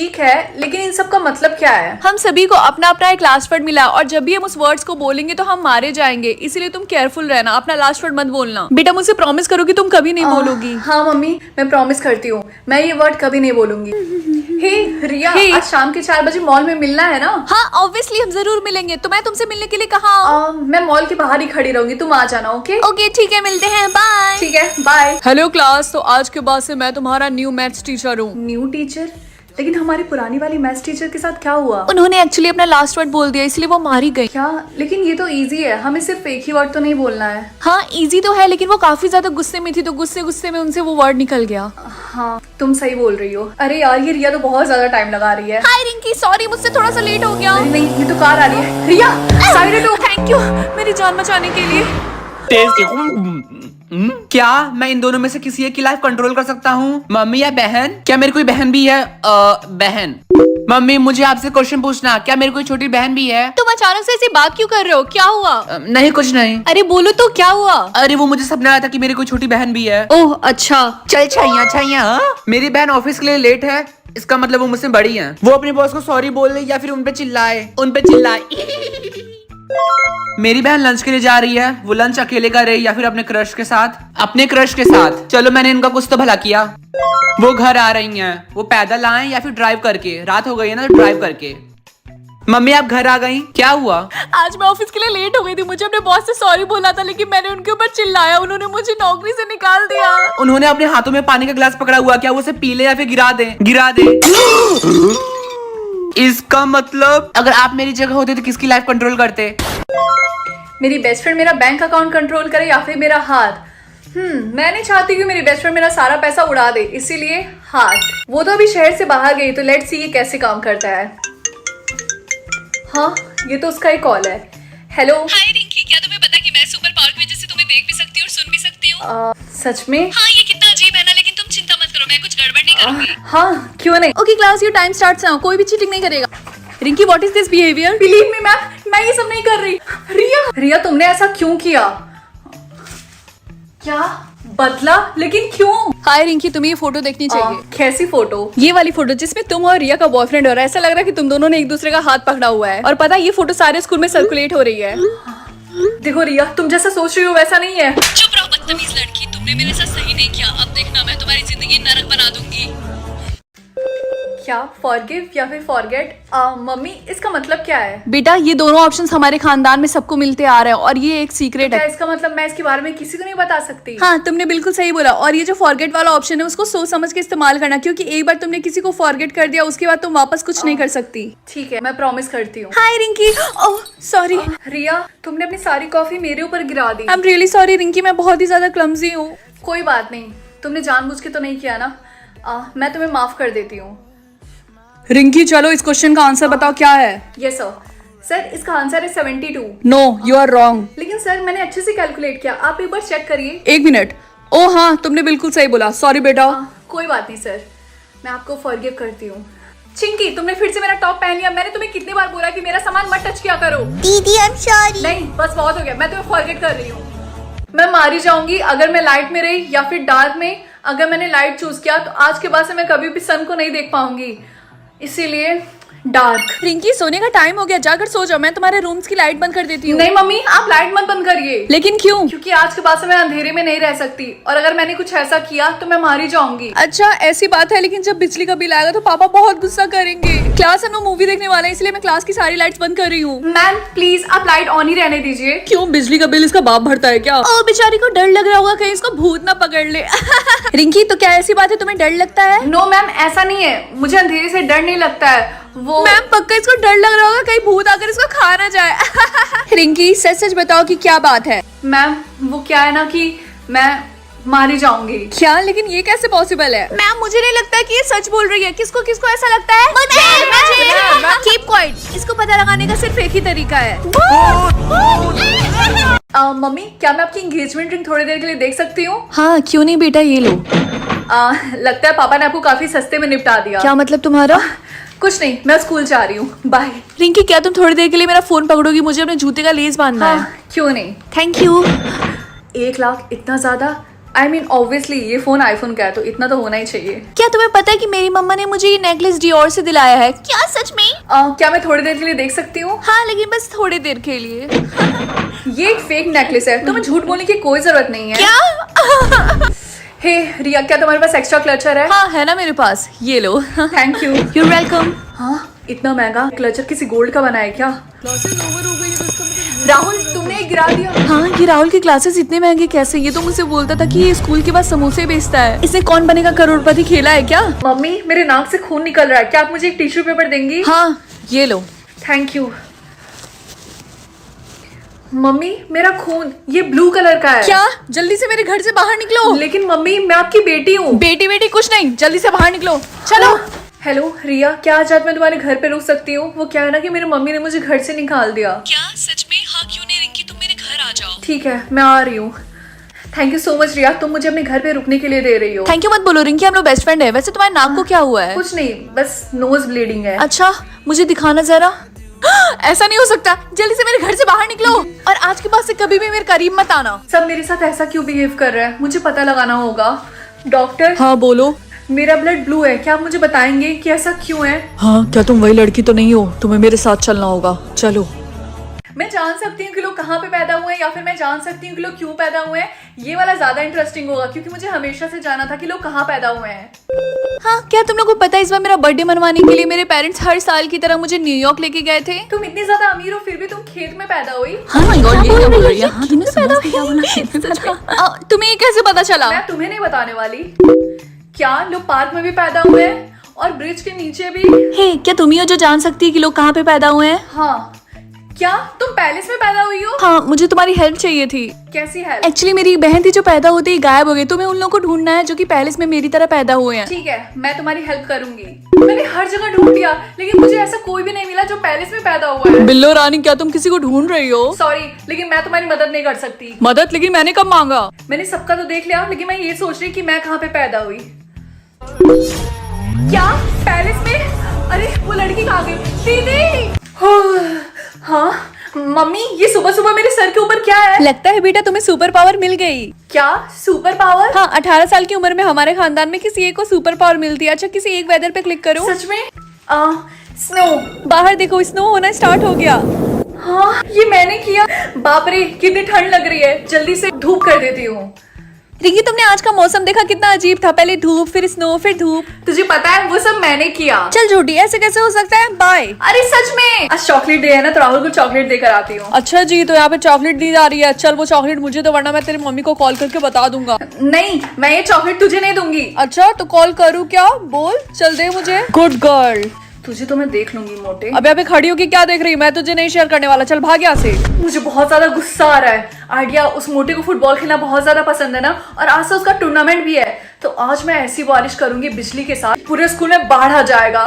ठीक है, लेकिन इन सब का मतलब क्या है? हम सभी को अपना अपना एक लास्ट वर्ड मिला और जब भी हम उस वर्ड्स को बोलेंगे तो हम मारे जाएंगे, इसीलिए तुम केयरफुल रहना, अपना लास्ट वर्ड मत बोलना। बेटा मुझसे प्रॉमिस करो कि तुम कभी नहीं बोलोगी। हाँ मम्मी, मैं प्रॉमिस करती हूँ, मैं ये वर्ड कभी नहीं बोलूंगी। हे रिया, आज शाम के 4 बजे मॉल में मिलना है ना? हाँ ऑब्वियसली हम जरूर मिलेंगे। तो मैं तुमसे मिलने के लिए कहाँ? मैं मॉल के बाहर ही खड़ी रहूंगी, तुम आ जाना। ओके ओके ठीक है, मिलते हैं, बाय। ठीक है, बाय। हेलो क्लास, तो आज के बाद से मैं तुम्हारा न्यू मैथ्स टीचर हूँ। New teacher? लेकिन हमारी पुरानी वाली मैथ्स टीचर के साथ क्या हुआ? उन्होंने एक्चुअली अपना लास्ट वर्ड बोल दिया, इसलिए वो मारी गई। क्या? लेकिन ये तो इजी है, हमें सिर्फ एक ही वर्ड तो नहीं बोलना है। हाँ इजी तो है, लेकिन वो काफी ज्यादा गुस्से में थी, तो गुस्से में उनसे वो वर्ड निकल गया। हाँ तुम सही बोल रही हो। अरे यार, ये रिया तो बहुत ज्यादा टाइम लगा रही है। हाय रिंकी, सॉरी मुझसे थोड़ा सा लेट हो गया। नहीं, ये तो कार आ रही है। रिया साइड हो। थैंक यू मेरी जान बचाने के लिए। क्या मैं इन दोनों में से किसी एक की लाइफ कंट्रोल कर सकता हूँ? मम्मी या बहन? क्या मेरी कोई बहन भी है? बहन। मम्मी मुझे आपसे क्वेश्चन पूछना, क्या मेरी कोई छोटी बहन भी है? तुम अचानक से ऐसी बात क्यों कर रहे हो? क्या हुआ? नहीं कुछ नहीं। अरे बोलो तो, क्या हुआ? अरे वो मुझे सपना आया था कि मेरी कोई छोटी बहन भी है। ओह अच्छा। चल छैया छैया, मेरी बहन ऑफिस के लिए लेट है, इसका मतलब वो मुझसे बड़ी है। वो अपने बॉस को सॉरी बोल ले या फिर उनपे चिल्लाए। मेरी बहन लंच के लिए जा रही है, वो लंच अकेले करे या फिर अपने क्रश के साथ? अपने क्रश के साथ। चलो मैंने इनका कुछ तो भला किया। वो घर आ रही हैं, वो पैदल आए या फिर ड्राइव करके? रात हो गई है ना, तो ड्राइव करके। मम्मी आप घर आ गई, क्या हुआ? आज मैं ऑफिस के लिए लेट हो गई थी, मुझे अपने बॉस से सॉरी बोलना था, लेकिन मैंने उनके ऊपर चिल्लाया, उन्होंने मुझे नौकरी से निकाल दिया। उन्होंने अपने हाथों में पानी का गिलास पकड़ा हुआ, क्या वो उसे पी ले या फिर गिरा दे? गिरा दे। इसका मतलब अगर आप मेरी जगह होते तो किसकी लाइफ कंट्रोल करते? मेरी बेस्ट फ्रेंड मेरा बैंक अकाउंट कंट्रोल करे या फिर मेरा हाथ? मैं नहीं चाहती कि मेरी बेस्ट फ्रेंड मेरा सारा पैसा उड़ा दे, इसीलिए हाथ। वो तो अभी शहर से बाहर गई, तो लेट्स सी ये कैसे काम करता है। हाँ ये तो उसका ही कॉल है। हेलो। हाय रिंकी, क्या तुम्हें पता कि मैं सुपर पावर की वजह से तुम्हें देख भी सकती हूँ और सुन भी सकती हूँ? सच में? हाँ ये कितना अजीब है ना, लेकिन तुम चिंता मत करो, मैं कुछ गड़बड़ नहीं करूंगी। हाँ क्यों नहीं। Okay class, your time starts now, कोई भी चीटिंग नहीं करेगा। Rinki what is this behaviour? Believe me ma'am, मैं ये सब नहीं कर रही। रिया तुमने ऐसा क्यों किया? क्या बदला? लेकिन क्यों? हाय रिंकी, तुम्हें ये फोटो देखनी चाहिए। कैसी फोटो? ये वाली फोटो जिसमें तुम और रिया का बॉयफ्रेंड हो रहा है। ऐसा लग रहा है कि तुम दोनों ने एक दूसरे का हाथ पकड़ा हुआ है। और पता है ये फोटो सारे स्कूल में सर्कुलेट हो रही है। देखो रिया, तुम जैसा सोच रही हो वैसा नहीं है। चुप रहो बदतमीज लड़की, तुमने मेरे साथ सही नहीं किया। अब देखना मैं तुम्हारी जिंदगी नरक बना दूंगी। क्या फॉरगिव या फिर फॉरगेट? मम्मी इसका मतलब क्या है? बेटा ये दोनों ऑप्शंस हमारे खानदान में सबको मिलते आ रहे हैं और ये एक सीक्रेट क्या है। इसका मतलब मैं इसके बारे में किसी को नहीं बता सकती? हाँ तुमने बिल्कुल सही बोला। और ये जो फॉरगेट वाला ऑप्शन है उसको सोच समझ के इस्तेमाल करना, क्योंकि एक बार तुमने किसी को फॉरगेट कर दिया उसके बाद तुम वापस कुछ नहीं कर सकती। ठीक है, मैं प्रॉमिस करती हूँ। हाय रिंकी, ओह सॉरी। रिया तुमने अपनी सारी कॉफी मेरे ऊपर गिरा दी। I am really sorry Rinki, मैं बहुत ही ज्यादा क्लमजी हूँ। कोई बात नहीं, तुमने जानबूझ के तो नहीं किया ना। मैं तुम्हें माफ कर देती हूँ। रिंकी चलो इस क्वेश्चन का आंसर बताओ क्या है? यस सर, इसका आंसर है 72। No you are wrong. लेकिन सर मैंने अच्छे से कैलकुलेट किया, आप एक बार चेक करिए। एक मिनट। ओ हाँ तुमने बिल्कुल सही बोला, सॉरी बेटा। कोई बात नहीं सर, मैं आपको फॉरगिव करती हूँ। चिंकी तुमने फिर से मेरा टॉप पहन लिया। मैंने तुम्हें कितनी बार बोला कि मेरा सामान मत टच किया करो। दीदी आई एम सॉरी। नहीं बस बहुत हो गया, मैं तुम्हें फॉरगेट कर रही हूँ। मैं मारी जाऊंगी अगर मैं लाइट में रही या फिर डार्क में। अगर मैंने लाइट चूज किया तो आज के बाद से मैं कभी भी सन को नहीं देख पाऊंगी, इसीलिए डार्क। रिंकी सोने का टाइम हो गया, जाकर सो जाओ, मैं तुम्हारे रूम्स की लाइट बंद कर देती हूँ। नहीं मम्मी, आप लाइट मत बंद करिए। लेकिन क्यों? क्योंकि आज के बाद से मैं अंधेरे में नहीं रह सकती, और अगर मैंने कुछ ऐसा किया तो मैं मारी जाऊंगी। अच्छा ऐसी बात है, लेकिन जब बिजली का बिल आएगा तो पापा बहुत गुस्सा करेंगे। क्लास हम लोग मूवी देखने वाले हैं, इसलिए मैं क्लास की सारी लाइट्स बंद कर रही हूँ। मैम प्लीज आप लाइट ऑन ही रहने दीजिए। क्यों, बिजली का बिल इसका बाप भरता है क्या? ओ बेचारी को डर लग रहा होगा कहीं इसको भूत ना पकड़ ले। रिंकी तो क्या ऐसी बात है, तुम्हें डर लगता है? नो मैम ऐसा नहीं है, मुझे अंधेरे से डर नहीं लगता है। वो मैम पक्का इसको डर लग रहा होगा कहीं भूत आकर इसको खा ना जाए। रिंकी सच सच बताओ कि क्या बात है? मैम वो क्या है ना कि मैं मारी जाऊंगी। क्या? लेकिन ये कैसे पॉसिबल है? मैम मुझे नहीं लगता कि ये सच बोल रही है। किसको किसको ऐसा लगता है? मुझे। कीप क्वाइट, इसको पता लगाने का सिर्फ एक ही तरीका है। मम्मी क्या मैं आपकी एंगेजमेंट रिंग थोड़ी देर के लिए देख सकती हूँ? हाँ क्यों नहीं बेटा, ये लो। लगता है पापा ने आपको काफी सस्ते में निपटा दिया। क्या मतलब तुम्हारा? कुछ नहीं, मैं स्कूल जा रही हूँ, बाय। रिंकी क्या तुम थोड़ी देर के लिए मेरा फोन पकड़ोगी? मुझे अपने जूते का लेस बांधना है। क्यों नहीं। Thank you. 1 लाख इतना ज्यादा? आई मीन ऑब्वियसली ये फोन आईफोन का है तो इतना तो होना ही चाहिए। क्या तुम्हें पता है कि मेरी मम्मा ने मुझे ये नेकलेस डियोर से दिलाया है? क्या सच में? क्या मैं थोड़ी देर के लिए देख सकती हूँ? हाँ, लेकिन बस थोड़ी देर के लिए। ये एक फेक नेकलेस है, तुम्हें झूठ बोलने की कोई जरूरत नहीं है। क्या? हे रिया, क्या तुम्हारे पास एक्स्ट्रा क्लचर है? हाँ है ना मेरे पास, ये लो। Thank you. You're welcome। हाँ, इतना महंगा क्लचर किसी गोल्ड का बना है क्या? राहुल, तुमने ये गिरा दिया। हाँ, ये राहुल के क्लासेस इतने महंगे कैसे? ये तो मुझसे बोलता था कि ये स्कूल के बाद समोसे बेचता है। इसने कौन बनेगा करोड़पति खेला है क्या? मम्मी, मेरे नाक से खून निकल रहा है, क्या आप मुझे एक टिश्यू पेपर देंगी? हाँ, ये लो। Thank you. मम्मी, मेरा खून ये ब्लू कलर का है। क्या? जल्दी से मेरे घर से बाहर निकलो। लेकिन मम्मी, मैं आपकी बेटी हूँ। बेटी बेटी कुछ नहीं, जल्दी से बाहर निकलो, चलो। हेलो रिया, क्या आज रात मैं तुम्हारे घर पे रुक सकती हूँ? वो क्या है ना कि मेरी मम्मी ने मुझे घर से निकाल दिया। क्या सच में? हाँ क्यों नहीं रिंकी, तुम मेरे घर आ जाओ। ठीक है, मैं आ रही हूँ। थैंक यू सो मच रिया, तुम मुझे अपने घर पे रुकने के लिए दे रही हो। थैंक यू मत बोलो रिंकी, हम लोग बेस्ट फ्रेंड है। वैसे तुम्हारे नाक को क्या हुआ है? कुछ नहीं, बस नोज ब्लीडिंग है। अच्छा, मुझे दिखाना जरा। ऐसा नहीं हो सकता, जल्दी से मेरे घर से बाहर निकलो और आज के बाद से कभी भी मेरे करीब मत आना। सब मेरे साथ ऐसा क्यों बिहेव कर रहा है? मुझे पता लगाना होगा। डॉक्टर, हाँ बोलो। मेरा ब्लड ब्लू है, क्या आप मुझे बताएंगे कि ऐसा क्यों है? हाँ, क्या तुम वही लड़की तो नहीं हो? तुम्हें मेरे साथ चलना होगा, चलो। मैं जान सकती हूँ कि लोग कहाँ पे पैदा हुए हैं या फिर मैं जान सकती हूँ कि लोग क्यों पैदा हुए हैं? ये वाला ज्यादा इंटरेस्टिंग होगा क्योंकि मुझे हमेशा से जाना था कि लोग कहाँ पैदा हुए हैं। हाँ, क्या तुम लोगों को पता है इस बार मेरा बर्थडे मनवाने के लिए मेरे पेरेंट्स हर साल की तरह मुझे न्यूयॉर्क लेके गए थे? तुम इतनी ज्यादा अमीर हो फिर भी तुम खेत में पैदा हुई? हाँ माय गॉड, ये क्या बोल रही है? हाँ, तुमने पैदा हुई? तुम्हें ये कैसे पता चला? मैं तुम्हें नहीं बताने वाली। क्या लोग पार्क में भी पैदा हुए हैं और ब्रिज के नीचे भी? हे, क्या तुम ही हो जो जान सकती है कि लोग कहाँ पे पैदा हुए हैं? हाँ। क्या तुम पैलेस में पैदा हुई हो? हाँ, मुझे तुम्हारी हेल्प चाहिए थी। कैसी हेल्प? एक्चुअली मेरी एक बहन थी जो पैदा होते ही गायब हो गई। तुम्हें उन लोगों को ढूंढना है जो कि पैलेस में मेरी तरह पैदा हुए हैं। ठीक है, मैं तुम्हारी हेल्प करूंगी। मैंने हर जगह ढूंढ लिया लेकिन मुझे ऐसा कोई भी नहीं मिला जो पैलेस में पैदा हुआ है। बिल्लो रानी, क्या तुम किसी को ढूंढ रही हो? सॉरी, लेकिन मैं तुम्हारी मदद नहीं कर सकती। मदद? लेकिन मैंने कब मांगा? मैंने सबका तो देख लिया लेकिन मैं ये सोच रही कि मैं कहाँ पे पैदा हुई। क्या पैलेस में? अरे वो लड़की कहाँ गई? दीदी! हाँ मम्मी, ये सुबह सुबह मेरे सर के ऊपर क्या है? लगता है बेटा तुम्हें सुपर पावर मिल गई। क्या सुपर पावर? हाँ, 18 साल की उम्र में हमारे खानदान में किसी एक को सुपर पावर मिलती है। अच्छा, किसी एक वेदर पे क्लिक करो। सच में? स्नो। बाहर देखो, स्नो होना स्टार्ट हो गया। हाँ, ये मैंने किया। बाप रे, कितनी ठंड लग रही है। जल्दी से धूप कर देती हूँ। रिंकी, तुमने आज का मौसम देखा? कितना अजीब था। पहले धूप, फिर स्नो, फिर धूप। तुझे पता है वो सब मैंने किया। चल झूठी, ऐसे कैसे हो सकता है? बाय। अरे सच में, आज चॉकलेट डे है ना तो राहुल को चॉकलेट देकर आती हूँ। अच्छा जी, तो यहाँ पे चॉकलेट दी जा रही है। चल वो चॉकलेट मुझे तो, वरना मैं तेरी मम्मी को कॉल करके बता दूंगा। नहीं, मैं ये चॉकलेट तुझे नहीं दूंगी। अच्छा, तो कॉल करूँ क्या? बोल, चल दे मुझे। Good girl. तुझे तो मैं देख लूंगी मोटे। अबे अबे खड़ी होगी क्या देख रही? मैं तुझे नहीं शेयर करने वाला, चल भाग यहाँ से। मुझे बहुत ज्यादा गुस्सा आ रहा है। आइडिया, उस मोटे को फुटबॉल खेलना बहुत ज्यादा पसंद है ना, और आज से उसका टूर्नामेंट भी है। तो आज मैं ऐसी बारिश करूंगी बिजली के साथ, पूरे स्कूल में बाढ़ आ जाएगा।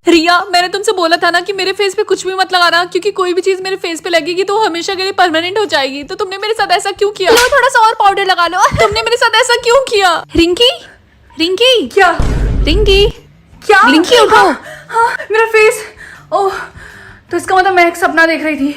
रिया, मैंने तुमसे बोला था ना कि मेरे फेस पे कुछ भी मत लगाना, क्योंकि कोई भी चीज मेरे फेस पे लगेगी तो वो हमेशा के लिए परमानेंट हो जाएगी। तो तुमने मेरे साथ ऐसा क्यों किया? लो थोड़ा सा और पाउडर लगा लो। तुमने मेरे साथ ऐसा क्यों किया? रिंकी, रिंकी, क्या? रिंकी, क्या? रिंकी उठो। हाँ, मेरा फेस। ओह, तो इसका मतलब मैं एक सपना देख रही थी।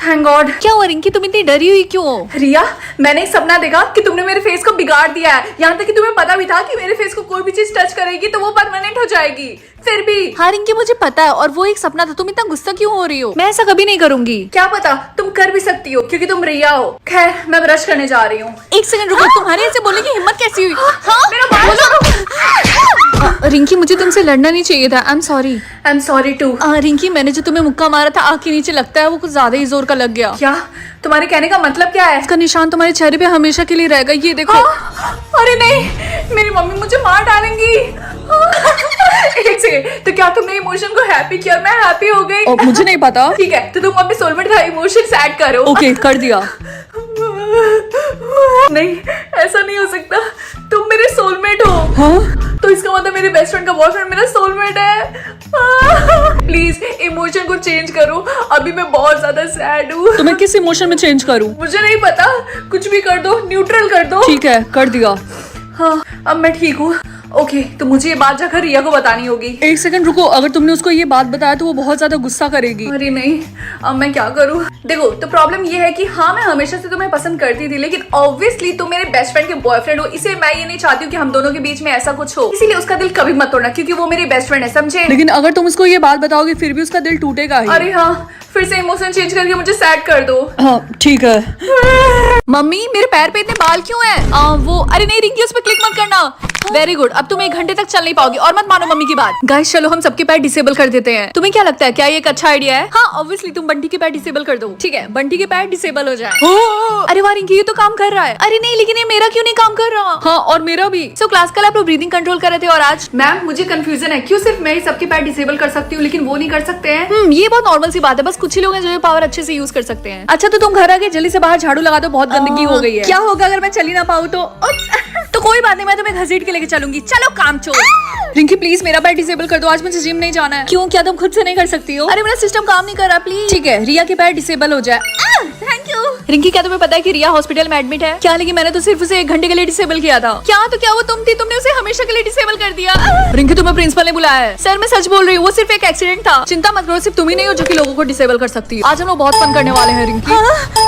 Thank God. क्या हुआ रिंकी, तुम इतनी डरी हुई क्यों? रिया, मैंने एक सपना देखा कि तुमने मेरे फेस को बिगाड़ दिया है। यहाँ तक कि तुम्हें पता भी था कि मेरे फेस को कोई भी चीज टच करेगी तो वो परमानेंट हो जाएगी। फिर भी। हाँ रिंकी, मुझे पता है, और वो एक सपना था। तुम इतना गुस्सा क्यों हो रही हो? मैं ऐसा कभी नहीं करूंगी। क्या पता, तुम कर भी सकती हो क्योंकि तुम रिया हो। खैर, मैं ब्रश करने जा रही हूँ। एक सेकंड रुको, तुम्हारे ऐसे बोलने की हिम्मत कैसी हुई? हाँ, मेरा बाल छोड़ो। रिंकी, मुझे तुमसे लड़ना नहीं चाहिए था। I am sorry. I am sorry too. Rinki, मैंने जो तुम्हें मुक्का मारा था आँख के नीचे, लगता है वो कुछ ज्यादा ही जोर का लग गया। क्या? तुम्हारे कहने का मतलब क्या है? इसका निशान तुम्हारे चेहरे पे हमेशा के लिए रहेगा, ये देखो। अरे नहीं, मेरी मम्मी मुझे मार डालेंगी। एक सेकंड, तो क्या तुमने इमोशन को हैप्पी किया और मैं हैप्पी हो गई? मुझे नहीं पता। ठीक है, तो तुम अपने सोलमेट का इमोशन ऐड करो। ओके, कर दिया। नहीं, ऐसा नहीं हो सकता। तुम मेरे सोलमेट हो। हाँ? तो इसका मतलब मेरे बेस्ट फ्रेंड का बॉयफ्रेंड मेरा सोलमेट है। प्लीज इमोशन को चेंज करो, अभी मैं बहुत ज्यादा सैड हूँ। तो मैं किस इमोशन में चेंज करूँ? मुझे नहीं पता, कुछ भी कर दो, न्यूट्रल कर दो। ठीक है, कर दिया। हाँ, अब मैं ठीक हूँ। ओके, तो मुझे ये बात जाकर रिया को बतानी होगी। एक सेकंड रुको, अगर तुमने उसको ये बात बताया तो वो बहुत ज्यादा गुस्सा करेगी। अरे नहीं, अब मैं क्या करूँ? देखो, तो प्रॉब्लम ये है कि हाँ, मैं हमेशा से तुम्हें पसंद करती थी, लेकिन ऑब्वियसली तुम मेरे बेस्ट फ्रेंड के बॉयफ्रेंड हो, इसलिए मैं ये नहीं चाहती हूँ कि हम दोनों के बीच में ऐसा कुछ हो। इसीलिए उसका दिल कभी मत तोड़ना, क्योंकि वो मेरी बेस्ट फ्रेंड है, समझे? लेकिन अगर तुम उसको ये बात बताओगे फिर भी उसका दिल टूटेगा ही। अरे हाँ, फिर से इमोशन चेंज करके मुझे सैड कर दो। हाँ ठीक है। मम्मी मेरे पैर पे इतने बाल क्यों हैं? वो अरे नहीं रिंकी, उस पर क्लिक मत करना। वेरी गुड, अब तुम 1 घंटे तक चल नहीं पाओगी और मत मानो मम्मी की बात। गाइस चलो हम सबके पैर डिसेबल कर देते हैं। तुम्हें क्या लगता है, क्या ये एक अच्छा आइडिया है? हाँ ऑब्वियसली, तुम बंटी के पैर डिसेबल कर दो। ठीक है, बंटी के पैर डिसेबल हो जाए। अरे वाह रिंकी, ये तो काम कर रहा है। अरे नहीं, लेकिन ये मेरा क्यों नहीं काम कर रहा? हाँ और मेरा भी। सो क्लास कल आप लोग ब्रीदिंग कंट्रोल कर रहे थे और आज? मैम मुझे कंफ्यूजन है, क्यों सिर्फ मैं ही सबके पैर डिसेबल कर सकती हूँ लेकिन वो नहीं कर सकते हैं? ये बहुत नॉर्मल सी बात है, बस कुछ ही लोग हैं जो ये पावर अच्छे से यूज कर सकते हैं। अच्छा तो तुम घर आके जल्दी से बाहर झाड़ू लगा दो, बहुत गंदगी हो गई है। क्या होगा अगर मैं चली ना पाऊँ तो? तो कोई बात नहीं, मैं तुम्हें घसीट के लेके चलूंगी। चलो काम चोर। रिंकी प्लीज मेरा पैर डिसेबल कर दो, आज मुझे जिम नहीं जाना है। क्यों, क्या तुम खुद से नहीं कर सकती हो? अरे मेरा सिस्टम काम नहीं कर रहा, प्लीज। ठीक है, रिया के पैर डिसेबल हो जाए। Thank you. रिंकी क्या तुम्हें पता है कि रिया हॉस्पिटल में एडमिट है? क्या, लेकिन मैंने तो सिर्फ उसे 1 घंटे के लिए डिसेबल किया था। क्या, तो क्या वो तुम थी? तुमने उसे हमेशा के लिए डिसेबल कर दिया। रिंकी तुम्हें प्रिंसिपल ने बुलाया है। सर मैं सच बोल रही हूँ, वो सिर्फ एक एक्सीडेंट था। चिंता मत करो, सिर्फ तुम ही नहीं हो जो कि लोगों को डिसेबल कर सकती है। आज हम लोग बहुत फन करने वाले हैं रिंकी।